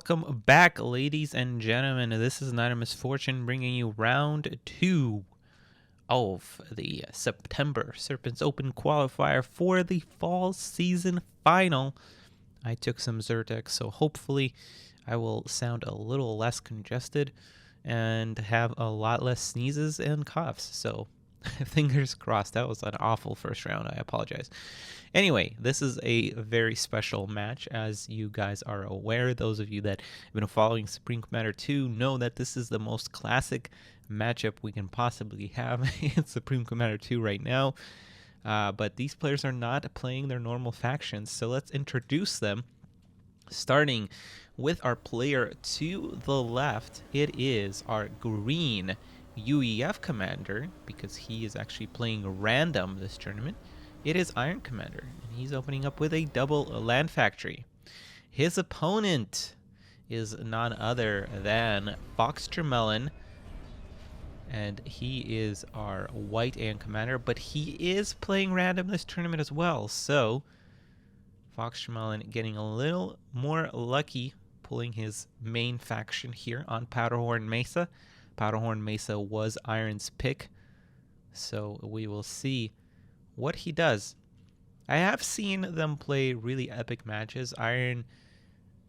Welcome back, ladies and gentlemen. This is Nite Misfortune bringing you round 2 of the September Serpent's Open qualifier for the fall season final. I took some Zyrtec, so hopefully I will sound a little less congested and have a lot less sneezes and coughs. So fingers crossed. That was an awful first round. I apologize. Anyway, this is a very special match, as you guys are aware. Those of you that have been following Supreme Commander 2 know that this is the most classic matchup we can possibly have in Supreme Commander 2 right now. But these players are not playing their normal factions, so let's introduce them. Starting with our player to the left, it is our green UEF commander, because he is actually playing random this tournament. It is Iron Commander, and he's opening up with a double land factory. His opponent is none other than FoxTermelon, and he is our white AN commander, but he is playing random this tournament as well. So FoxTermelon getting a little more lucky, pulling his main faction here on Powderhorn Mesa. Powderhorn Mesa was Iron's pick, so we will see what he does. I have seen them play really epic matches. Iron,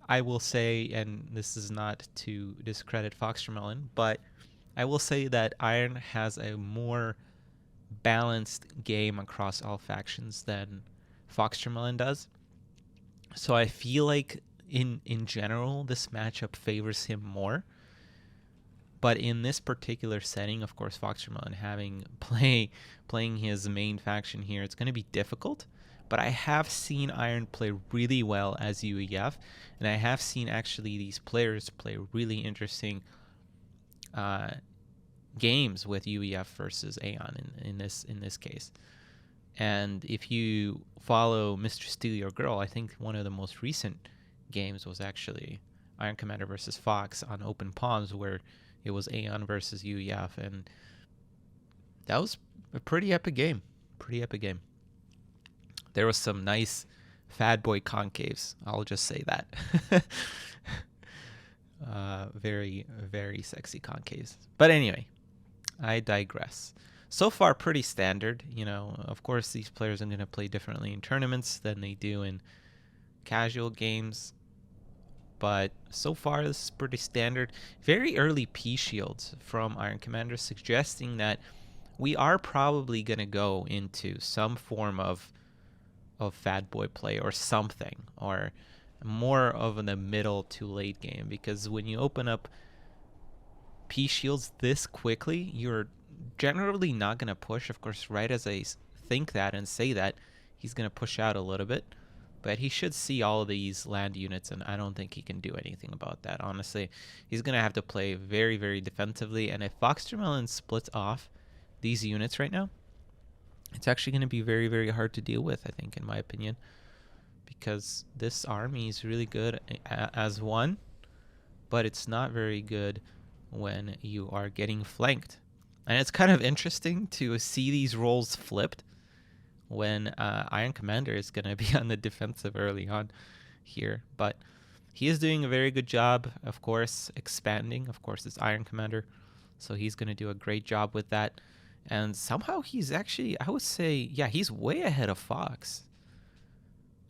I will say, and this is not to discredit FoxTermelon, but I will say that Iron has a more balanced game across all factions than FoxTermelon does. So I feel like in general this matchup favors him more. But in this particular setting, of course, FoxTermelon playing his main faction here, it's going to be difficult. But I have seen Iron play really well as UEF, and I have seen actually these players play really interesting games with UEF versus Aeon in this case. And if you follow Mr. Steal Your Girl, I think one of the most recent games was actually Iron Commander versus Fox on Open Palms, where it was Aeon versus UEF, and that was a pretty epic game. There was some nice fat boy concaves, I'll just say that. Very, very sexy concaves. But anyway, I digress. So far, pretty standard. Of course, these players are going to play differently in tournaments than they do in casual games. But so far, this is pretty standard. Very early P shields from Iron Commander, suggesting that we are probably going to go into some form of fat boy play or something, or more of in the middle to late game. Because when you open up P shields this quickly, you're generally not going to push. Of course, right as I think that and say that, he's going to push out a little bit. But he should see all of these land units, and I don't think he can do anything about that. Honestly, he's going to have to play very, very defensively. And if FoxTermelon splits off these units right now, it's actually going to be very, very hard to deal with, I think, in my opinion. Because this army is really good as one, but it's not very good when you are getting flanked. And it's kind of interesting to see these roles flipped when Iron Commander is going to be on the defensive early on here. But he is doing a very good job, of course, expanding. Of course, it's Iron Commander, so he's going to do a great job with that. And somehow he's actually, I would say, yeah, he's way ahead of Fox.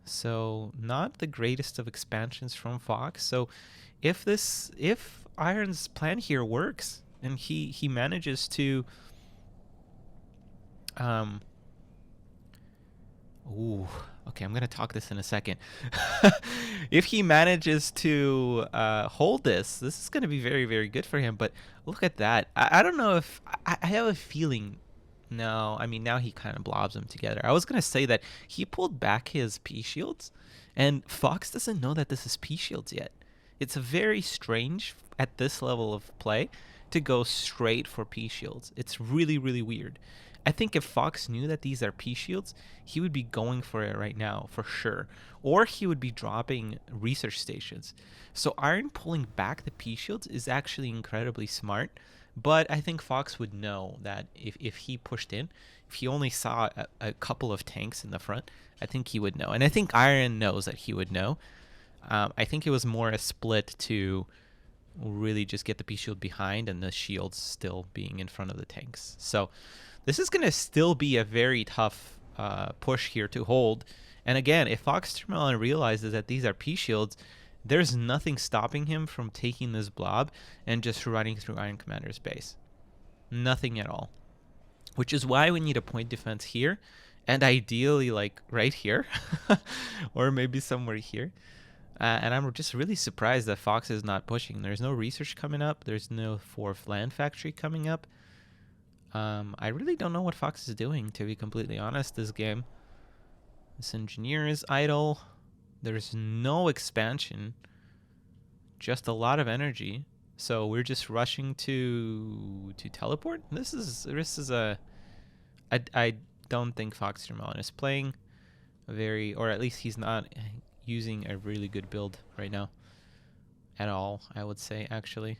So not the greatest of expansions from Fox. So if Iron's plan here works, and he manages to okay, I'm going to talk this in a second. If he manages to hold this is going to be very, very good for him. But look at that. I don't know if... I have a feeling... No, I mean, now he kind of blobs them together. I was going to say that he pulled back his P shields, and Fox doesn't know that this is P shields yet. It's very strange at this level of play to go straight for P shields. It's really, really weird. I think if Fox knew that these are P shields, he would be going for it right now, for sure. Or he would be dropping research stations. So Iron pulling back the P shields is actually incredibly smart. But I think Fox would know that if he pushed in, if he only saw a couple of tanks in the front, I think he would know. And I think Iron knows that he would know. I think it was more a split to really just get the P shield behind and the shields still being in front of the tanks. So this is going to still be a very tough push here to hold. And again, if FoxTermelon realizes that these are P shields, there's nothing stopping him from taking this blob and just running through Iron Commander's base. Nothing at all. Which is why we need a point defense here, and ideally like right here, or maybe somewhere here. And I'm just really surprised that Fox is not pushing. There's no research coming up. There's no 4th land factory coming up. I really don't know what Fox is doing, to be completely honest, this game. This engineer is idle. There's no expansion. Just a lot of energy. So we're just rushing to teleport? This is a... I don't think FoxTermelon is playing very... Or at least he's not using a really good build right now. At all, I would say, actually.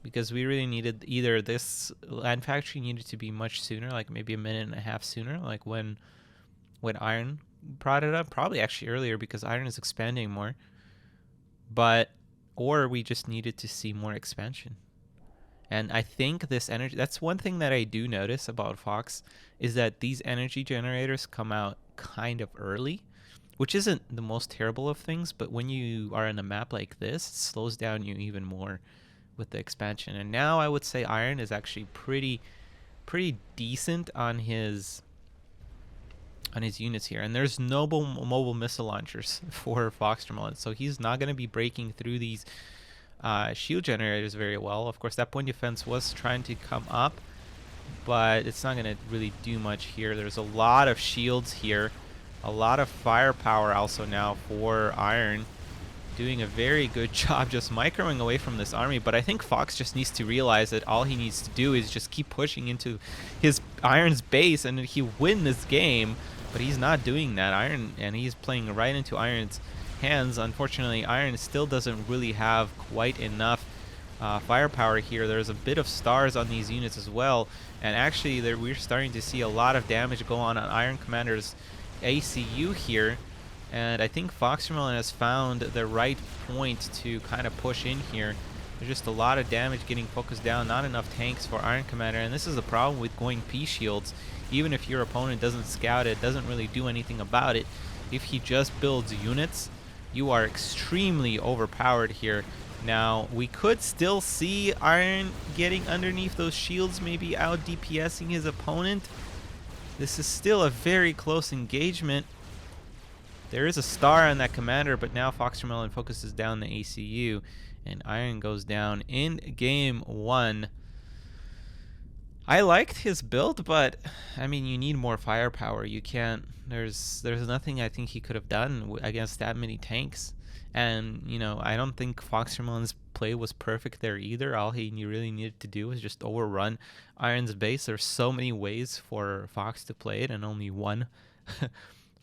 Because we really needed either this land factory needed to be much sooner, like maybe a minute and a half sooner, like when Iron brought it up, probably actually earlier because Iron is expanding more. Or we just needed to see more expansion. And I think this energy, that's one thing that I do notice about Fox, is that these energy generators come out kind of early, which isn't the most terrible of things, but when you are in a map like this, it slows down you even more with the expansion. And now I would say Iron is actually pretty decent on his units here, and there's no mobile missile launchers for FoxTermelon, so he's not going to be breaking through these shield generators very well. Of course, that point defense was trying to come up, but it's not going to really do much here. There's a lot of shields here, a lot of firepower also now for Iron, doing a very good job just microing away from this army. But I think Fox just needs to realize that all he needs to do is just keep pushing into his Iron's base and he win this game. But he's not doing that. Iron, and he's playing right into Iron's hands. Unfortunately, Iron still doesn't really have quite enough firepower here. There's a bit of stars on these units as well, and actually we're starting to see a lot of damage go on Iron Commander's ACU here. And I think FoxTermelon has found the right point to kind of push in here. There's just a lot of damage getting focused down, not enough tanks for Iron Commander, and this is the problem with going P shields. Even if your opponent doesn't scout it, doesn't really do anything about it, if he just builds units, you are extremely overpowered here. Now, we could still see Iron getting underneath those shields, maybe out DPSing his opponent. This is still a very close engagement. There is a star on that commander, but now FoxTermelon focuses down the ACU, and Iron goes down in game 1. I liked his build, but I mean, you need more firepower. You can't. There's nothing I think he could have done against that many tanks. And you know, I don't think FoxTermelon's play was perfect there either. All he really needed to do was just overrun Iron's base. There's so many ways for Fox to play it, and only one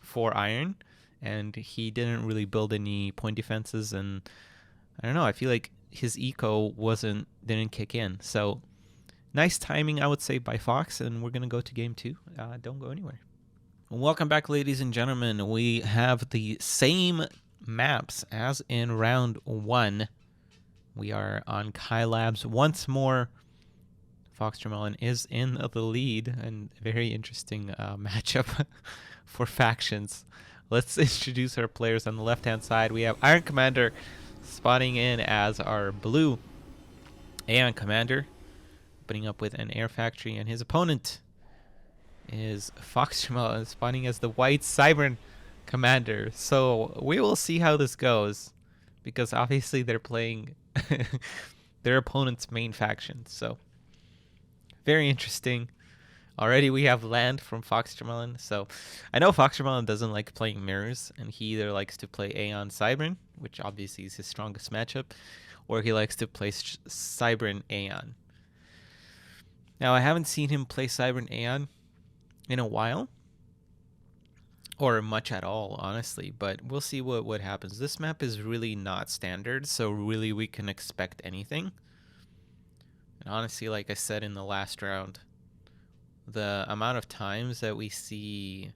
for Iron. And he didn't really build any point defenses, and I don't know. I feel like his eco didn't kick in. So. Nice timing, I would say, by Fox, and we're going to go to game 2. Don't go anywhere. Welcome back, ladies and gentlemen. We have the same maps as in round 1. We are on Kai Labs once more. FoxTermelon is in the lead, and very interesting matchup for factions. Let's introduce our players. On the left-hand side, we have Iron Commander spawning in as our blue Aeon Commander, opening up with an air factory, and his opponent is FoxTermelon spawning as the white Cybern Commander. So we will see how this goes, because obviously they're playing their opponent's main faction. So very interesting. Already we have land from FoxTermelon. So I know FoxTermelon doesn't like playing mirrors, and he either likes to play Aeon Cybern, which obviously is his strongest matchup, or he likes to play Cybern Aeon. Now, I haven't seen him play Cybern Aeon in a while, or much at all, honestly, but we'll see what happens. This map is really not standard, so really we can expect anything. And honestly, like I said in the last round, the amount of times that we see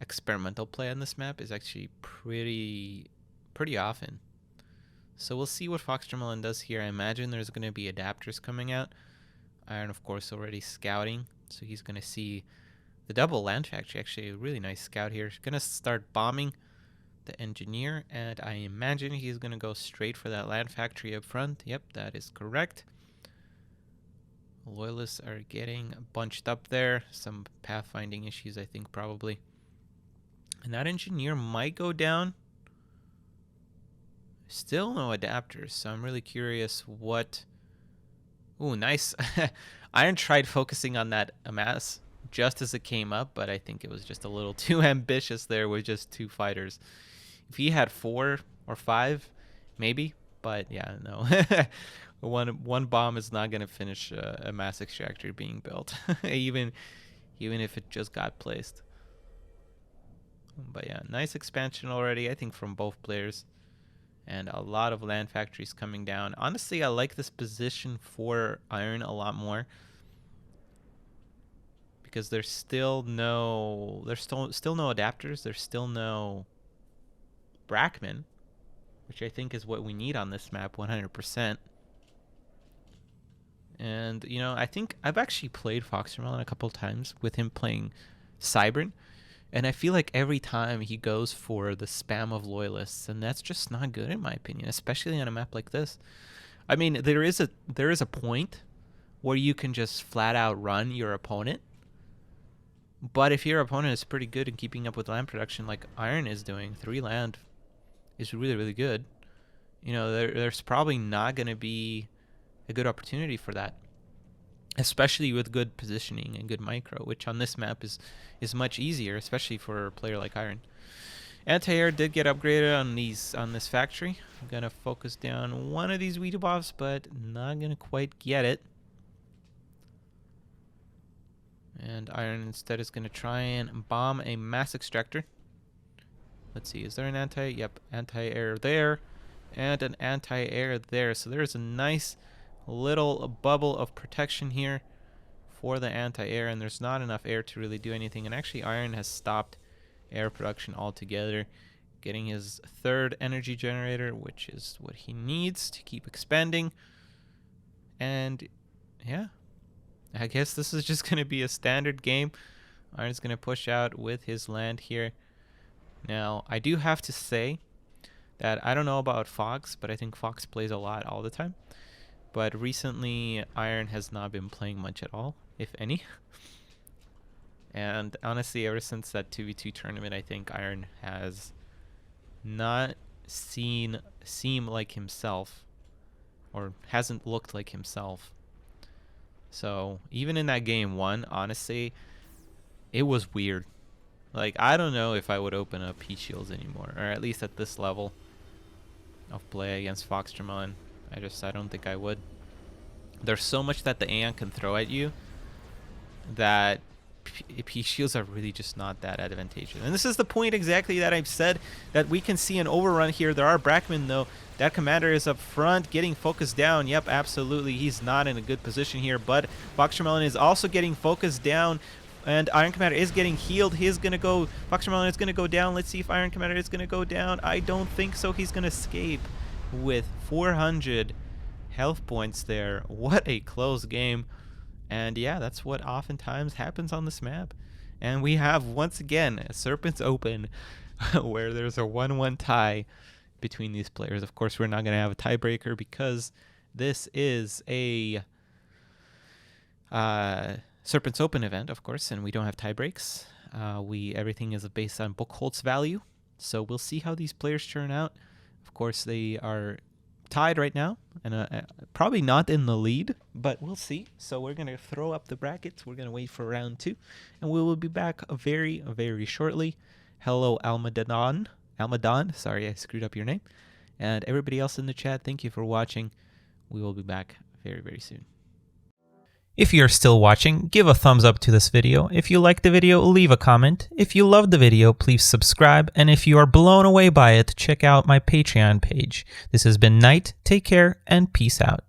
experimental play on this map is actually pretty pretty often. So we'll see what FoxTermelon does here. I imagine there's going to be adapters coming out. Iron, of course, already scouting. So he's going to see the double land factory. Actually, a really nice scout here. He's going to start bombing the engineer. And I imagine he's going to go straight for that land factory up front. Yep, that is correct. Loyalists are getting bunched up there. Some pathfinding issues, I think, probably. And that engineer might go down. Still no adapters, so I'm really curious what... Ooh, nice. Iron tried focusing on that amass just as it came up, but I think it was just a little too ambitious there with just 2 fighters. If he had 4 or 5, maybe, but yeah, no. one bomb is not going to finish a mass extractor being built, even if it just got placed. But yeah, nice expansion already, I think, from both players. And a lot of land factories coming down. Honestly, I like this position for Iron a lot more. Because there's still no... There's still no adapters. There's still no Brackman. Which I think is what we need on this map, 100%. And, you know, I think I've actually played FoxTermelon a couple of times with him playing Cybern. And I feel like every time he goes for the spam of loyalists, and that's just not good in my opinion, especially on a map like this. I mean, there is a point where you can just flat out run your opponent. But if your opponent is pretty good in keeping up with land production like Iron is doing, 3 land is really, really good. You know, there's probably not going to be a good opportunity for that. Especially with good positioning and good micro, which on this map is much easier, especially for a player like Iron. Anti-air did get upgraded on this factory. I'm gonna focus down one of these Weedabovs, but not gonna quite get it. And Iron instead is gonna try and bomb a mass extractor. Let's see, is there an anti? Yep, anti-air there, and an anti-air there. So there's a nice little bubble of protection here for the anti-air, and there's not enough air to really do anything. And actually Iron has stopped air production altogether, getting his 3rd energy generator, which is what he needs to keep expanding. And yeah, I guess this is just gonna be a standard game. Iron's gonna push out with his land here. Now I do have to say that I don't know about Fox, but I think Fox plays a lot all the time. But recently, Iron has not been playing much at all, if any. And honestly, ever since that 2v2 tournament, I think Iron has not seem like himself, or hasn't looked like himself. So even in that game 1, honestly, it was weird. Like, I don't know if I would open up P-Shields anymore, or at least at this level of play against FoxTermelon. I don't think I would. There's so much that the Aeon can throw at you that P-Shields are really just not that advantageous. And this is the point exactly that I've said, that we can see an overrun here. There are Brackman, though. That commander is up front getting focused down. Yep, absolutely. He's not in a good position here, but FoxTermelon is also getting focused down. And Iron Commander is getting healed. He's going to go... FoxTermelon is going to go down. Let's see if Iron Commander is going to go down. I don't think so. He's going to escape with 400 health points there. What a close game. And yeah, that's what oftentimes happens on this map. And we have, once again, a Serpent's Open where there's a 1-1 tie between these players. Of course, we're not going to have a tiebreaker because this is a Serpent's Open event, of course, and we don't have tiebreaks. Everything is based on book holds value. So we'll see how these players turn out. Of course, they are tied right now, and probably not in the lead, but we'll see. So we're going to throw up the brackets. We're going to wait for round 2, and we will be back very, very shortly. Hello, Almadon. Sorry, I screwed up your name. And everybody else in the chat, thank you for watching. We will be back very, very soon. If you're still watching, give a thumbs up to this video. If you liked the video, leave a comment. If you loved the video, please subscribe. And if you are blown away by it, check out my Patreon page. This has been Nite. Take care and peace out.